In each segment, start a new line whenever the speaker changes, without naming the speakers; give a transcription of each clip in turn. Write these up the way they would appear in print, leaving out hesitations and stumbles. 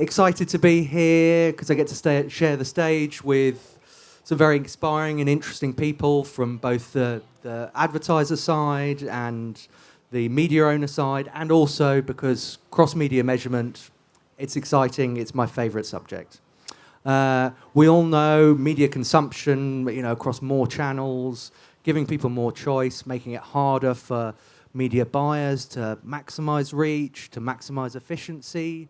Excited to be here because I get to share the stage with some very inspiring and interesting people from both the advertiser side and the media owner side, and also because cross-media measurement, it's exciting, it's my favourite subject. We all know media consumption, across more channels, giving people more choice, making it harder for media buyers to maximise reach, to maximise efficiency,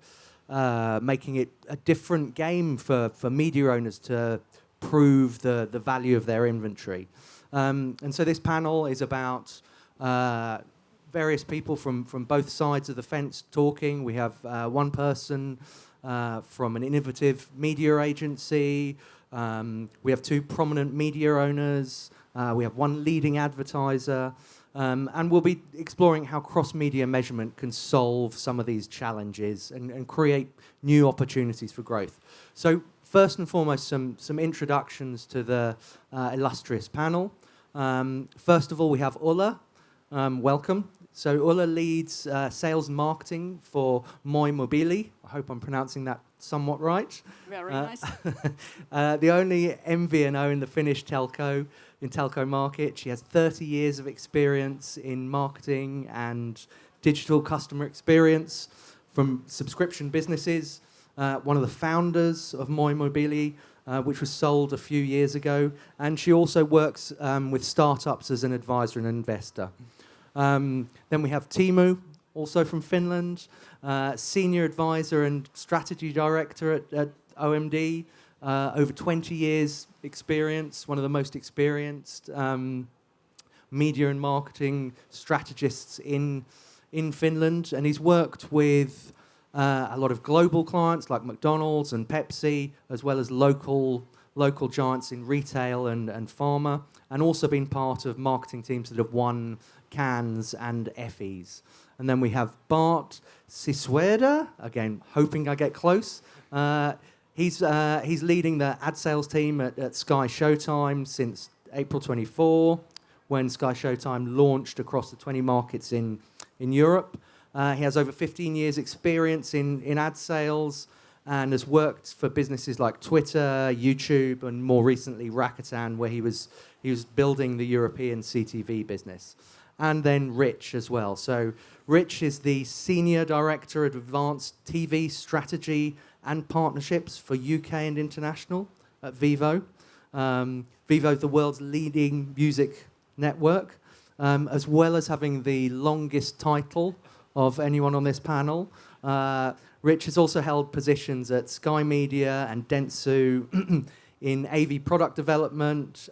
making it a different game for media owners to prove the value of their inventory. And so this panel is about various people from both sides of the fence talking. We have one person from an innovative media agency. We have two prominent media owners. We have one leading advertiser. And we'll be exploring how cross-media measurement can solve some of these challenges and create new opportunities for growth. So first and foremost, some introductions to the illustrious panel. First of all, we have Ulla. Welcome. So Ulla leads sales and marketing for Moi Mobiili. I hope I'm pronouncing that somewhat right.
Very nice.
The only MVNO in the Finnish telco market. She has 30 years of experience in marketing and digital customer experience from subscription businesses. One of the founders of Moi Mobiili, which was sold a few years ago. And she also works with startups as an advisor and investor. Then we have Teemu, also from Finland, senior advisor and strategy director at OMD. Over 20 years experience, one of the most experienced media and marketing strategists in Finland. And he's worked with a lot of global clients like McDonald's and Pepsi, as well as local giants in retail and pharma, and also been part of marketing teams that have won Cannes and Effies. And then we have Bart Sieswerda, again, hoping I get close. He's leading the ad sales team at SkyShowtime since April 24, when SkyShowtime launched across the 20 markets in Europe. He has over 15 years experience in ad sales and has worked for businesses like Twitter, YouTube, and more recently Rakuten, where he was building the European CTV business. And then Rich as well. So Rich is the Senior Director of Advanced TV Strategy and Partnerships for UK and International at Vevo. Vevo is the world's leading music network, as well as having the longest title of anyone on this panel. Rich has also held positions at Sky Media and Dentsu in AV product development,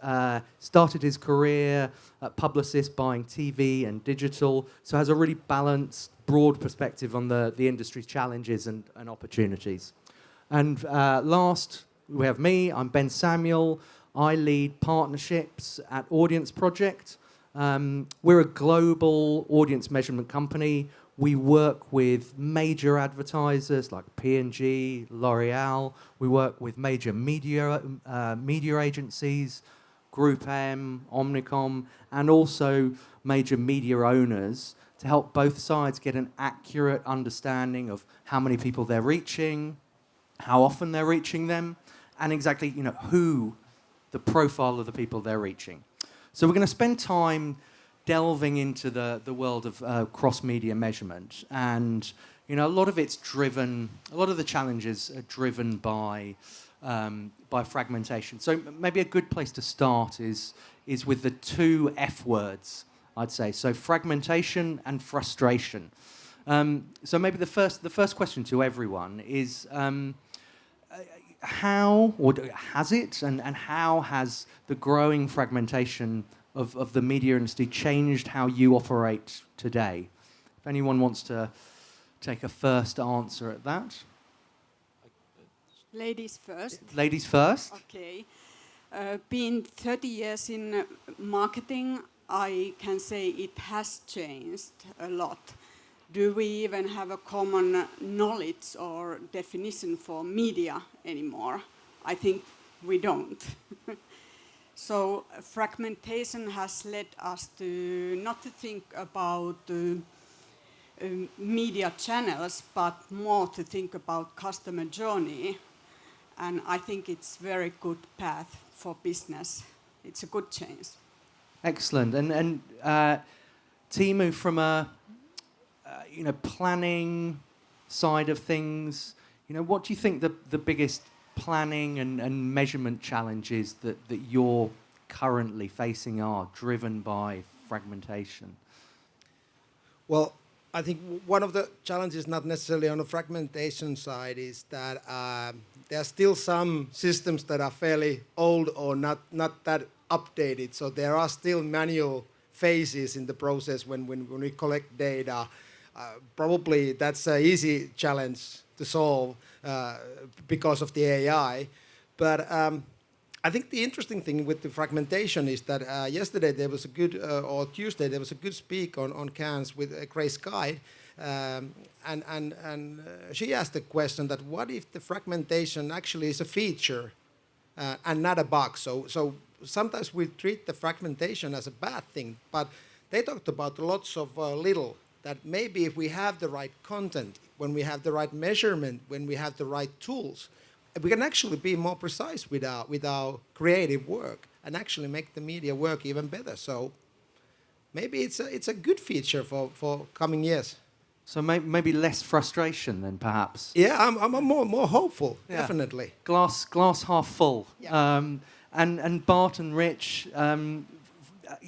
started his career at Publicis buying TV and digital, so has a really balanced, broad perspective on the industry's challenges and opportunities. And last, we have me. I'm Ben Samuel. I lead partnerships at AudienceProject. We're a global audience measurement company. We work with major advertisers like P&G, L'Oreal. We work with major media agencies, Group M, Omnicom, and also major media owners to help both sides get an accurate understanding of how many people they're reaching, how often they're reaching them, and exactly who, the profile of the people they're reaching. So we're going to spend time delving into the world of cross-media measurement, and a lot of the challenges are driven by fragmentation. So maybe a good place to start is with the two F words, I'd say. So fragmentation and frustration. So maybe the first question to everyone is how, or has it, and how has the growing fragmentation of the media industry changed how you operate today? If anyone wants to take a first answer at that.
Ladies first.
Ladies first.
Okay. Being 30 years in marketing, I can say it has changed a lot. Do we even have a common knowledge or definition for media anymore? I think we don't. So fragmentation has led us to not to think about media channels, but more to think about customer journey. And I think it's very good path for business. It's a good change.
Excellent. And Teemu, from a planning side of things, what do you think the biggest planning and measurement challenges that you're currently facing are, driven by fragmentation?
Well, I think one of the challenges, not necessarily on the fragmentation side, is that there are still some systems that are fairly old or not that updated. So there are still manual phases in the process when we collect data. Probably that's an easy challenge to solve because of the AI. But I think the interesting thing with the fragmentation is that yesterday there was a good, or Tuesday there was a good speak on Cannes with Grace Guide, and she asked the question that what if the fragmentation actually is a feature and not a bug? So sometimes we treat the fragmentation as a bad thing, but they talked about lots of little, that maybe if we have the right content, when we have the right measurement, when we have the right tools, we can actually be more precise with our creative work and actually make the media work even better. So maybe it's a good feature for coming years.
So maybe less frustration then, perhaps.
Yeah, I'm more hopeful, definitely.
Glass half full.
Yeah.
And Bart and Rich,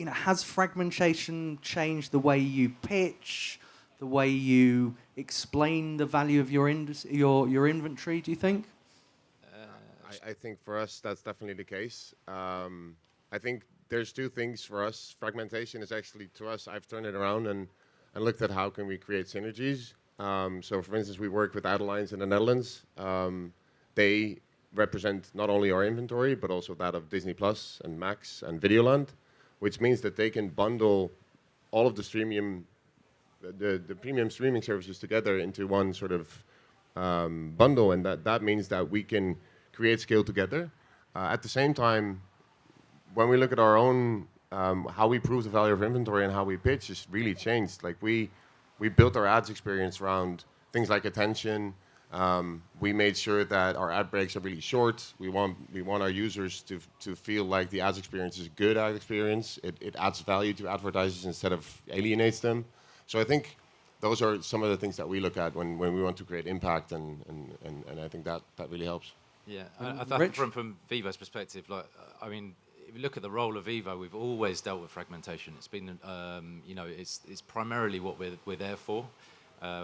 has fragmentation changed the way you pitch, the way you explain the value of your inventory, do you think?
I think for us that's definitely the case. I think there's two things for us. Fragmentation is actually, to us, I've turned it around and looked at how can we create synergies. So for instance, we work with Adelines in the Netherlands. They represent not only our inventory, but also that of Disney Plus and Max and Videoland, which means that they can bundle all of the premium streaming services together into one sort of bundle, and that means that we can create scale together. At the same time, when we look at our own, how we prove the value of inventory and how we pitch has really changed. Like we built our ads experience around things like attention. We made sure that our ad breaks are really short. We want our users to feel like the ads experience is a good ad experience. It adds value to advertisers instead of alienates them. So I think those are some of the things that we look at when we want to create impact, and I think that really helps.
Yeah, I think from Vevo's perspective, if you look at the role of Vevo, we've always dealt with fragmentation. It's been, it's primarily what we're there for.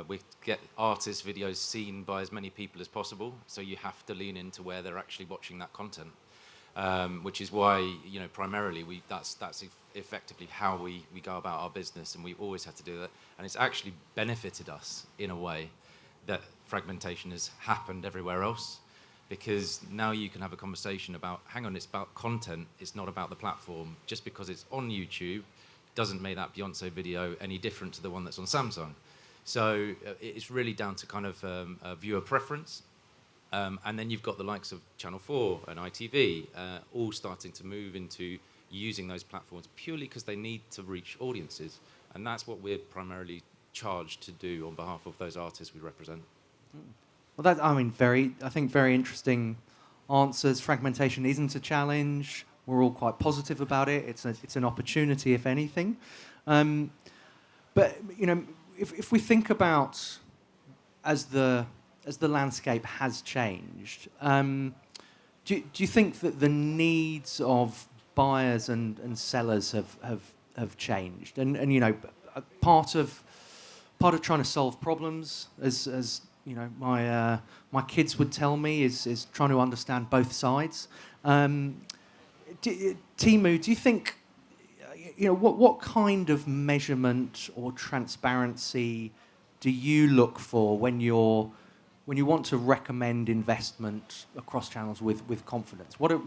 We get artist videos seen by as many people as possible, so you have to lean into where they're actually watching that content, which is why, primarily that's effectively how we go about our business, and we always had to do that. And it's actually benefited us in a way that fragmentation has happened everywhere else. Because now you can have a conversation about, hang on, it's about content, it's not about the platform. Just because it's on YouTube doesn't make that Beyonce video any different to the one that's on Samsung. So it's really down to kind of viewer preference. And then you've got the likes of Channel 4 and ITV all starting to move into using those platforms purely because they need to reach audiences. And that's what we're primarily charged to do on behalf of those artists we represent.
Well, I think very interesting answers. Fragmentation isn't a challenge. We're all quite positive about it. It's an opportunity, if anything. But if we think about as the landscape has changed, do you think that the needs of buyers and sellers have changed? And part of trying to solve problems, as my kids would tell me, is trying to understand both sides. Teemu, do you think, what kind of measurement or transparency do you look for when you want to recommend investment across channels with confidence? What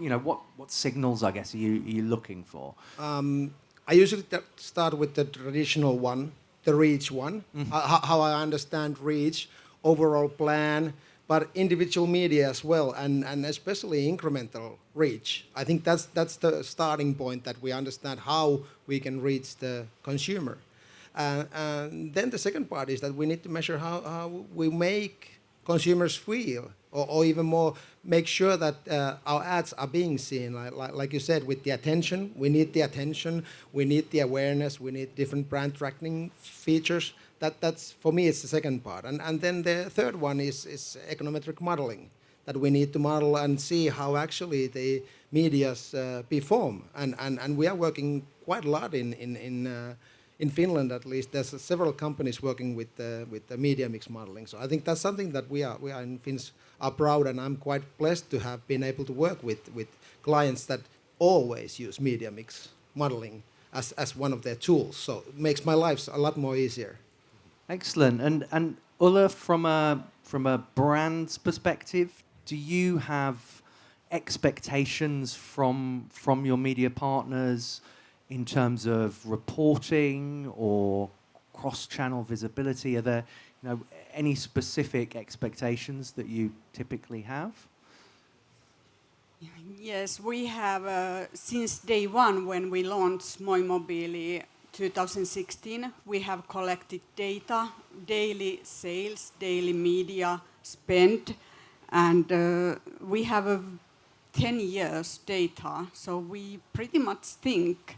signals, I guess, are you looking for?
I usually start with the traditional one, the reach one. Mm-hmm. How I understand reach, overall plan, but individual media as well, and especially incremental reach. I think that's the starting point, that we understand how we can reach the consumer. And then the second part is that we need to measure how we make consumers feel, or even more, make sure that our ads are being seen. Like you said, with the attention, we need the attention, we need the awareness, we need different brand tracking features. That's for me, it's the second part. And then the third one is econometric modeling, that we need to model and see how actually the medias perform. And we are working quite a lot in Finland, at least. There's several companies working with the media mix modeling. So I think that's something that we are in Finns are proud, and I'm quite blessed to have been able to work with clients that always use media mix modeling as one of their tools. So it makes my life a lot more easier.
Excellent. And Ulla, from a brand's perspective, do you have expectations from your media partners in terms of reporting or cross-channel visibility? Are there, any specific expectations that you typically have?
Yes, we have, since day one when we launched Moi Mobiili 2016, we have collected data, daily sales, daily media spend, and we have a 10 years data, so we pretty much think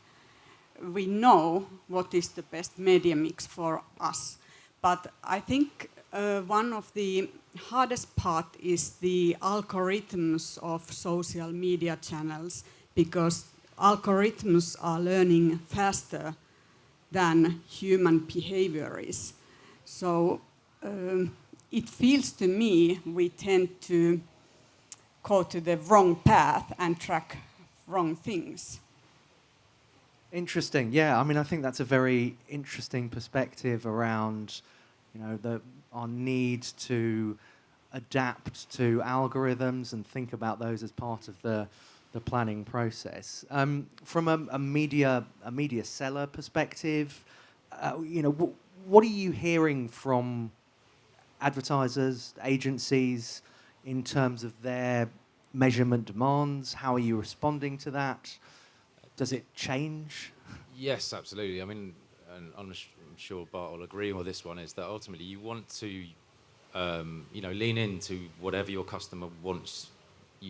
we know what is the best media mix for us. But I think one of the hardest part is the algorithms of social media channels, because algorithms are learning faster than human behavior is. So it feels to me we tend to go to the wrong path and track wrong things.
Interesting. Yeah, I mean, I think that's a very interesting perspective around, our need to adapt to algorithms and think about those as part of the planning process. From a media seller perspective, what are you hearing from advertisers, agencies, in terms of their measurement demands? How are you responding to that? Does it change?
Yes, absolutely. I mean, and I'm sure Bart will agree with this one, is that ultimately you want to, lean into whatever your customer wants,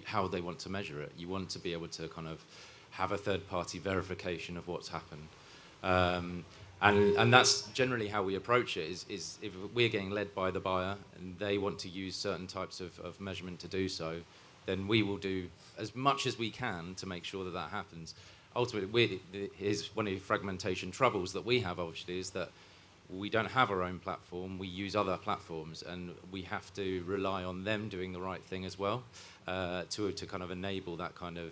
how they want to measure it. You want to be able to kind of have a third-party verification of what's happened. And that's generally how we approach it, is if we're getting led by the buyer and they want to use certain types of measurement to do so, then we will do as much as we can to make sure that happens. Ultimately, one of the fragmentation troubles that we have, obviously, is that we don't have our own platform. We use other platforms, and we have to rely on them doing the right thing as well, to kind of enable that kind of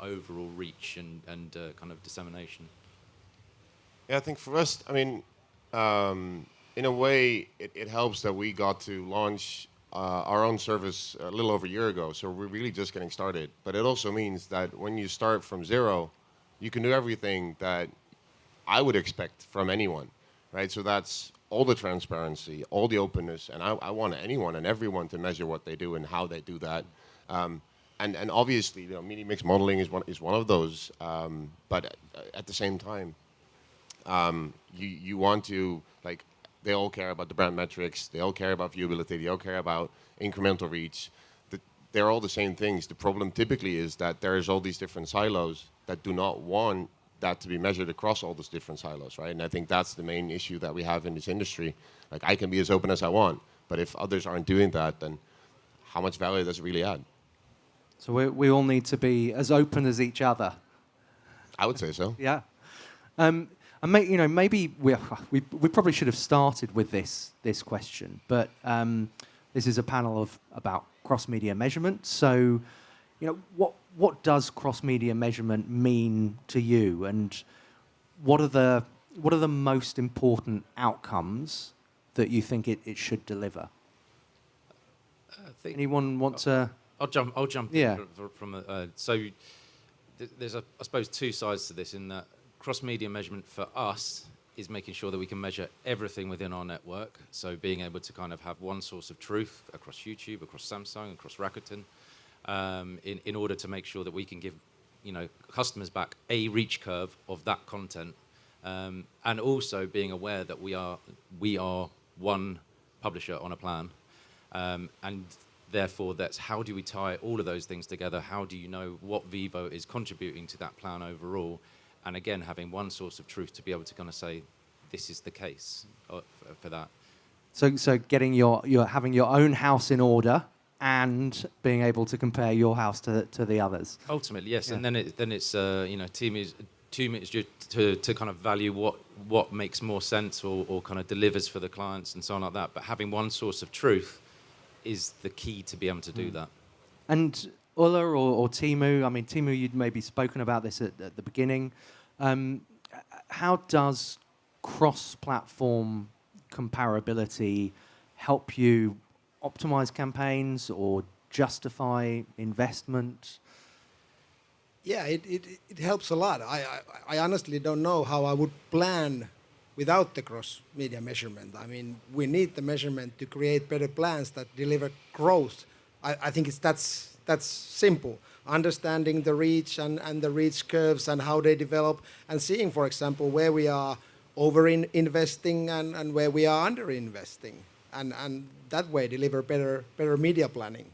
overall reach and kind of dissemination.
Yeah, I think for us, I mean, in a way, it helps that we got to launch our own service a little over a year ago, so we're really just getting started. But it also means that when you start from zero, you can do everything that I would expect from anyone, right? So that's all the transparency, all the openness, and I want anyone and everyone to measure what they do and how they do that. And obviously, media mix modeling is one of those. But at the same time, you want to, like, they all care about the brand metrics, they all care about viewability, they all care about incremental reach. They're all the same things. The problem typically is that there's all these different silos that do not want that to be measured across all those different silos, right? And I think that's the main issue that we have in this industry. Like, I can be as open as I want, but if others aren't doing that, then how much value does it really add?
So we all need to be as open as each other.
I would say so.
Yeah. And maybe we probably should have started with this question, but this is a panel about cross-media measurement. So, what does cross-media measurement mean to you, and what are the most important outcomes that you think it should deliver? Anyone want to?
I'll jump
Yeah.
in from there's I suppose two sides to this, in that cross-media measurement for us is making sure that we can measure everything within our network. So being able to kind of have one source of truth across YouTube, across Samsung, across Rakuten, in order to make sure that we can give, customers back a reach curve of that content, and also being aware that we are one publisher on a plan, and therefore that's how do we tie all of those things together? How do you know what Vevo is contributing to that plan overall? And again, having one source of truth to be able to kind of say, this is the case for that.
So getting having your own house in order and being able to compare your house to the others.
Ultimately, yes.
Yeah.
And then it's team is to kind of value what makes more sense or kind of delivers for the clients and so on like that. But having one source of truth is the key to be able to do that.
And Ulla or Teemu, I mean, Teemu, you'd maybe spoken about this at the beginning. How does cross-platform comparability help you optimize campaigns or justify investment?
Yeah, it helps a lot. I honestly don't know how I would plan without the cross-media measurement. I mean, we need the measurement to create better plans that deliver growth. I think that's simple. Understanding the reach and the reach curves and how they develop, and seeing, for example, where we are over-investing and where we are under-investing. And that way deliver better media planning.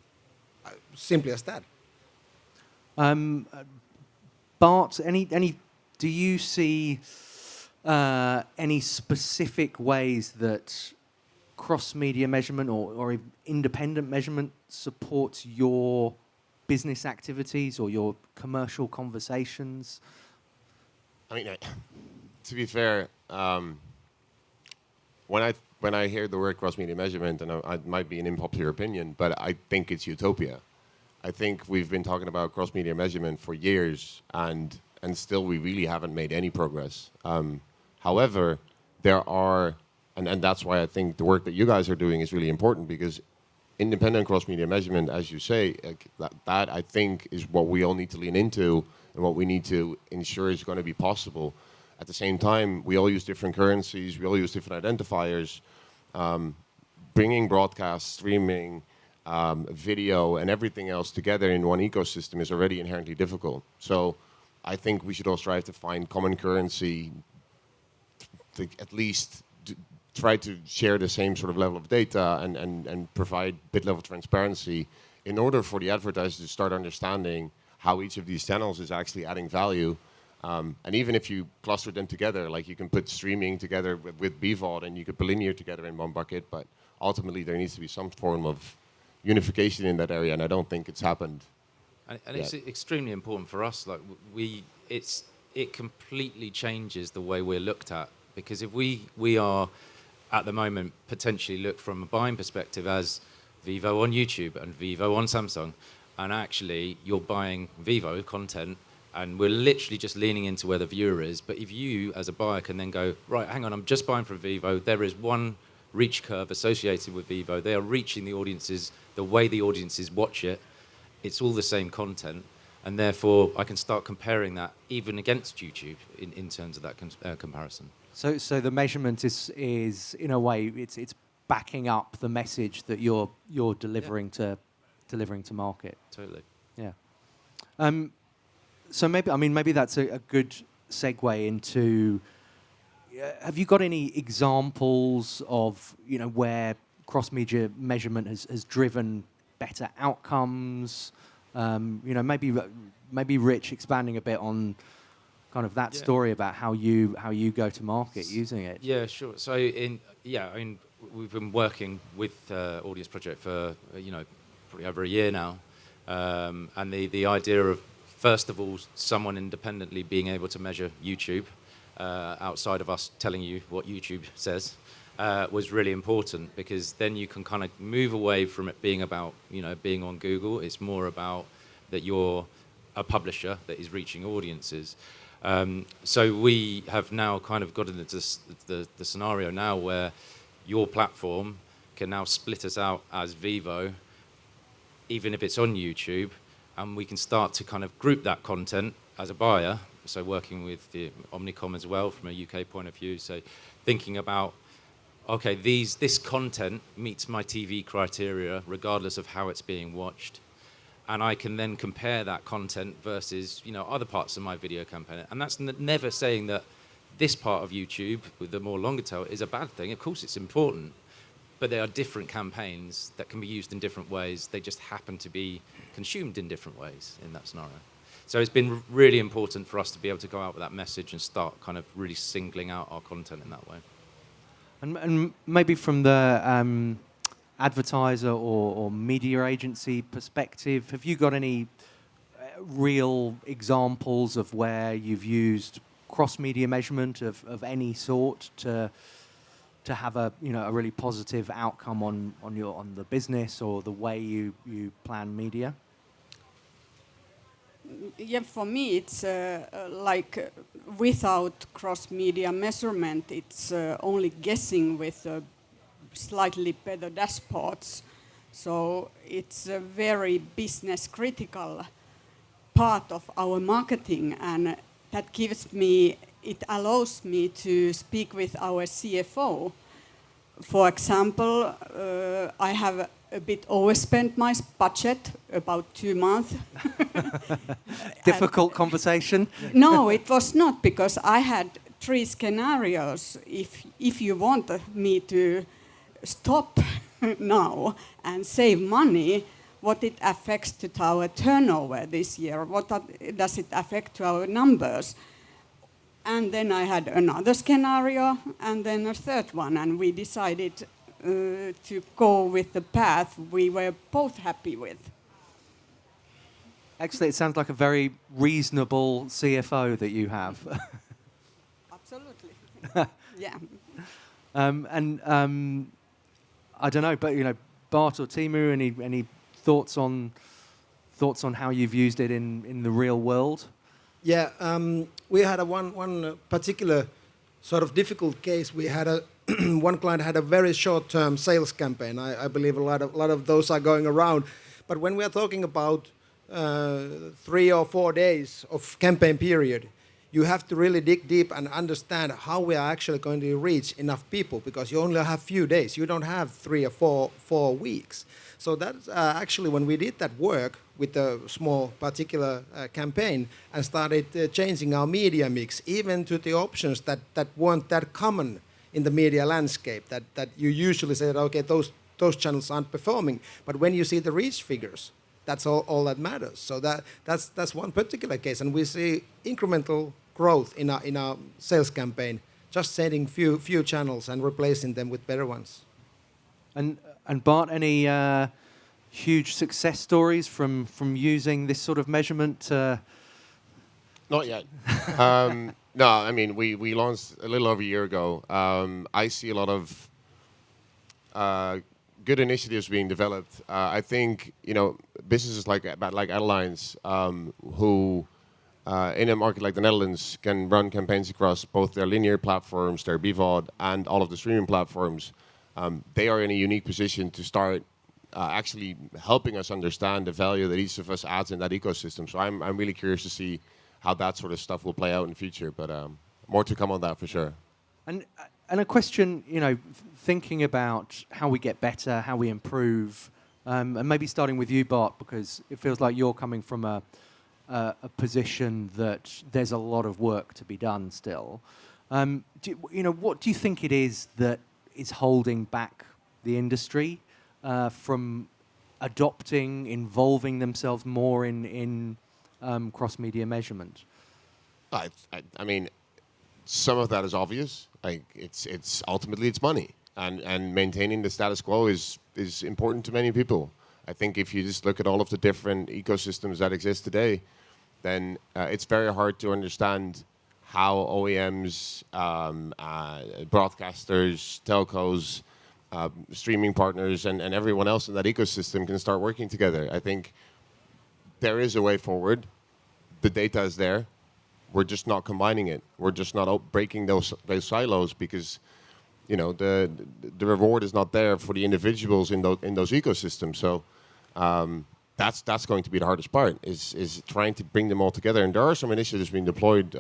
Simply as that.
Bart, do you see any specific ways that cross-media measurement or independent measurement supports your business activities or your commercial conversations?
I mean, to be fair, when I hear the word cross-media measurement, and it might be an unpopular opinion, but I think it's utopia. I think we've been talking about cross-media measurement for years, and still we really haven't made any progress. However, there are, and that's why I think the work that you guys are doing is really important, because independent cross-media measurement, as you say, that I think is what we all need to lean into and what we need to ensure is going to be possible. At the same time, we all use different currencies, we all use different identifiers. Bringing broadcast, streaming, video, and everything else together in one ecosystem is already inherently difficult. So I think we should all strive to find common currency, to at least try to share the same sort of level of data and provide bit level transparency in order for the advertisers to start understanding how each of these channels is actually adding value. And even if you cluster them together, like you can put streaming together with BVOD and you could put linear together in one bucket, but ultimately there needs to be some form of unification in that area, and I don't think it's happened.
And it's extremely important for us. Like it completely changes the way we're looked at, because if we are at the moment potentially looked from a buying perspective as Vevo on YouTube and Vevo on Samsung, and actually you're buying Vevo content and we're literally just leaning into where the viewer is. But if you as a buyer can then go, right, hang on, I'm just buying from Vevo, there is one reach curve associated with Vevo, they are reaching the audiences the way the audiences watch it, it's all the same content, and therefore I can start comparing that even against YouTube in terms of that comparison. So
the measurement is in a way it's backing up the message that you're delivering to market.
Totally.
Yeah. So maybe that's a good segue into. Have you got any examples of where cross-media measurement has driven better outcomes? Maybe Rich expanding a bit on kind of that story about how you go to market using it.
Yeah, sure. So we've been working with AudienceProject for probably over a year now, and the idea of first of all someone independently being able to measure YouTube outside of us telling you what YouTube says was really important, because then you can kind of move away from it being about being on Google. It's more about that you're a publisher that is reaching audiences. So we have now kind of got into the scenario now where your platform can now split us out as Vevo, even if it's on YouTube, and we can start to kind of group that content as a buyer so working with the Omnicom as well from a UK point of view. So thinking about, okay, this content meets my TV criteria regardless of how it's being watched. And I can then compare that content versus, other parts of my video campaign. And that's never saying that this part of YouTube, with the more longer tail, is a bad thing. Of course it's important, but there are different campaigns that can be used in different ways. They just happen to be consumed in different ways in that scenario. So it's been really important for us to be able to go out with that message and start kind of really singling out our content in that way.
And maybe from the advertiser or media agency perspective, have you got any real examples of where you've used cross-media measurement of any sort to have a really positive outcome on the business or the way you plan media?
Yeah, for me it's like without cross-media measurement, it's only guessing with slightly better dashboards. So it's a very business critical part of our marketing, and that it allows me to speak with our CFO. For example, I have a bit overspent my budget about 2 months.
Difficult conversation?
No, it was not, because I had 3 scenarios. If you want me to stop now and save money, what it affects to our turnover this year, does it affect to our numbers? And then I had another scenario, and then a third one, and we decided to go with the path we were both happy with.
Actually, it sounds like a very reasonable CFO that you have.
Absolutely. Yeah.
I don't know, but Bart or Teemu, any thoughts on how you've used it in the real world?
Yeah, we had one particular sort of difficult case. We had one client had a very short-term sales campaign. I believe a lot of those are going around. But when we are talking about 3 or 4 days of campaign period, you have to really dig deep and understand how we are actually going to reach enough people, because you only have few days. You don't have 3 or 4 weeks. So that's actually when we did that work with a small particular campaign and started changing our media mix, even to the options that weren't that common in the media landscape, that you usually say that, okay, those channels aren't performing. But when you see the reach figures, that's all that matters. So that's one particular case. And we see incremental growth in our sales campaign, just setting few channels and replacing them with better ones.
And Bart, any huge success stories from using this sort of measurement?
Not yet. No, I mean, we launched a little over a year ago. I see a lot of good initiatives being developed. I think, businesses like airlines who in a market like the Netherlands can run campaigns across both their linear platforms, their BVOD, and all of the streaming platforms. They are in a unique position to start actually helping us understand the value that each of us adds in that ecosystem. So I'm really curious to see how that sort of stuff will play out in the future. But more to come on that for sure.
And a question, thinking about how we get better, how we improve, and maybe starting with you, Bart, because it feels like you're coming from a position that there's a lot of work to be done still. What do you think it is that is holding back the industry from adopting, involving themselves more in cross-media measurement?
I mean, some of that is obvious. Like it's ultimately it's money, and maintaining the status quo is important to many people. I think if you just look at all of the different ecosystems that exist today, then it's very hard to understand how OEMs, broadcasters, telcos, streaming partners, and everyone else in that ecosystem can start working together. I think there is a way forward. The data is there. We're just not combining it. We're just not breaking those silos, because the reward is not there for the individuals in those ecosystems. So that's going to be the hardest part, is trying to bring them all together. And there are some initiatives being deployed.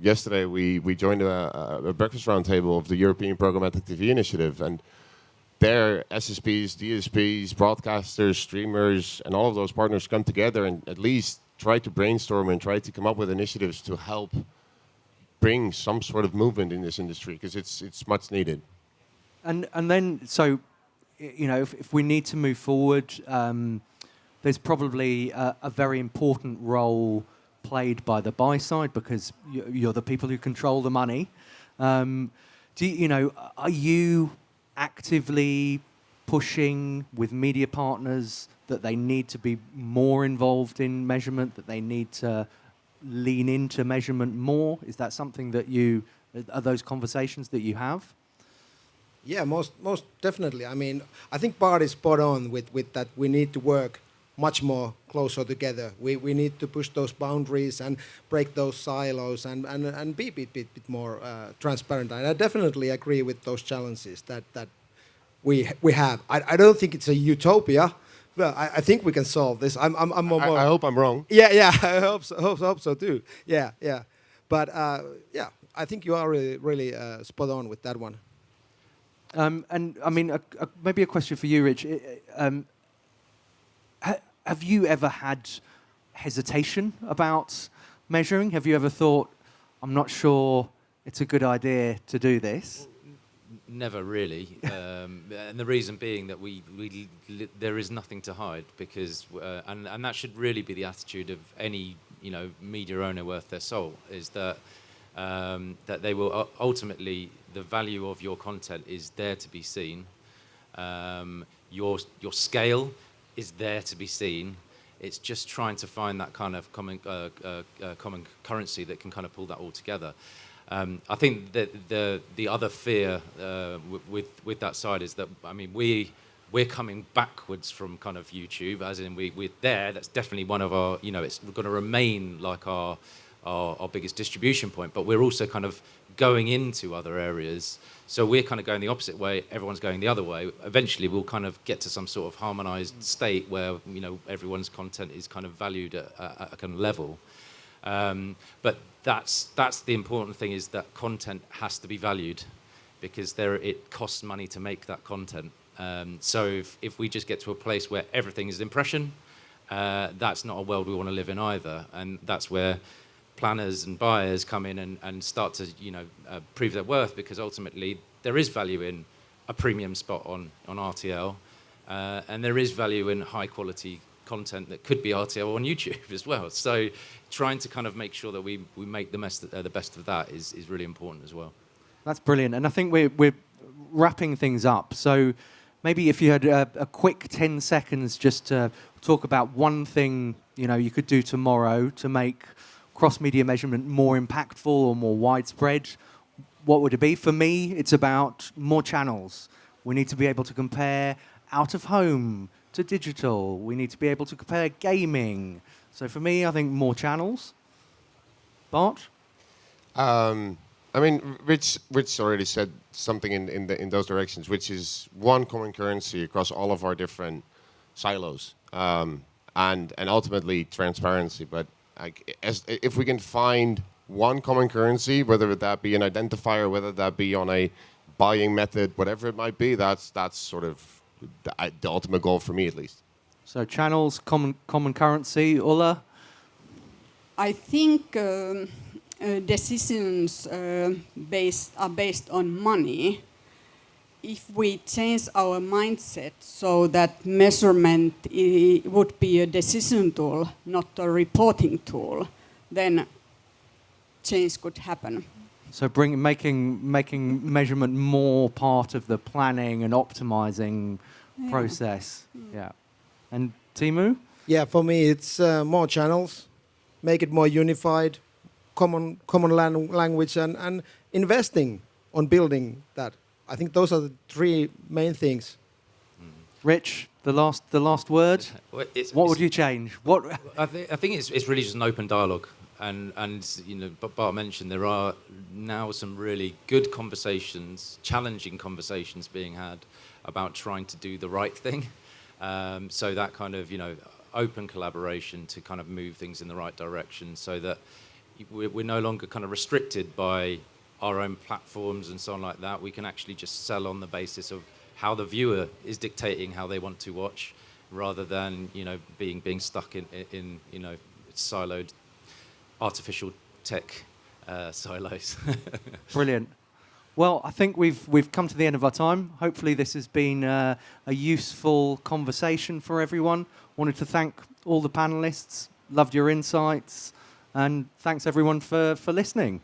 Yesterday, we joined a breakfast roundtable of the European Programmatic TV Initiative, and there SSPs, DSPs, broadcasters, streamers, and all of those partners come together and at least try to brainstorm and try to come up with initiatives to help bring some sort of movement in this industry, because it's much needed.
And then, so, you know, if we need to move forward, there's probably a very important role played by the buy side, because you're the people who control the money. Are you actively pushing with media partners that they need to be more involved in measurement, that they need to lean into measurement more? Is that something that are those conversations that you have?
Yeah, most definitely. I mean, I think Bart is spot on with that. We need to work much more closer together. We need to push those boundaries and break those silos and be a bit more transparent. And I definitely agree with those challenges that we have. I don't think it's a utopia. Well, I think we can solve this. I'm more.
I hope I'm wrong.
Yeah. I hope so too. Yeah. But I think you are really spot on with that one.
And I mean, maybe a question for you, Rich. Have you ever had hesitation about measuring? Have you ever thought, I'm not sure it's a good idea to do this?
Never really, and the reason being that there is nothing to hide, because and that should really be the attitude of any media owner worth their salt, is that that they will ultimately, the value of your content is there to be seen, your scale is there to be seen. It's just trying to find that kind of common currency that can kind of pull that all together. I think that the other fear with that side is that, I mean, we're coming backwards from kind of YouTube, as in we're there. That's definitely one of our, it's going to remain like our biggest distribution point, but we're also kind of going into other areas. So we're kind of going the opposite way. Everyone's going the other way. Eventually, we'll kind of get to some sort of harmonized state where everyone's content is kind of valued at a kind of level. But that's the important thing, is that content has to be valued, because it costs money to make that content. So if we just get to a place where everything is impression, that's not a world we want to live in either. And that's where planners and buyers come in and start to prove their worth, because ultimately there is value in a premium spot on RTL, and there is value in high quality content that could be RTL on YouTube as well. So trying to kind of make sure that we make the best of that is really important as well.
That's brilliant. And I think we're wrapping things up. So maybe if you had a quick 10 seconds just to talk about one thing you could do tomorrow to make cross-media measurement more impactful or more widespread, what would it be? For me, it's about more channels. We need to be able to compare out of home to digital. We need to be able to compare gaming. So for me, I think more channels. Bart?
I mean, Rich already said something in those directions, which is one common currency across all of our different silos, and ultimately transparency. But if we can find one common currency, whether that be an identifier, whether that be on a buying method, whatever it might be, that's sort of the ultimate goal for me, at least.
So channels, common currency. Ulla?
I think decisions are based on money. If we change our mindset so that measurement would be a decision tool, not a reporting tool, then change could happen.
So making measurement more part of the planning and optimizing process. Yeah. And Teemu?
Yeah, for me it's more channels, make it more unified, common language, and investing on building that. I think those are the three main things.
Rich, the last word. What would you change? What
I think it's really just an open dialogue, and Bart mentioned there are now some really good conversations, challenging conversations being had about trying to do the right thing. So that kind of open collaboration to kind of move things in the right direction, so that we're no longer kind of restricted by our own platforms and so on like that. We can actually just sell on the basis of how the viewer is dictating how they want to watch, rather than being stuck in siloed artificial tech silos.
Brilliant. Well, I think we've come to the end of our time. Hopefully this has been a useful conversation for everyone. Wanted to thank all the panelists. Loved your insights. And thanks everyone for listening.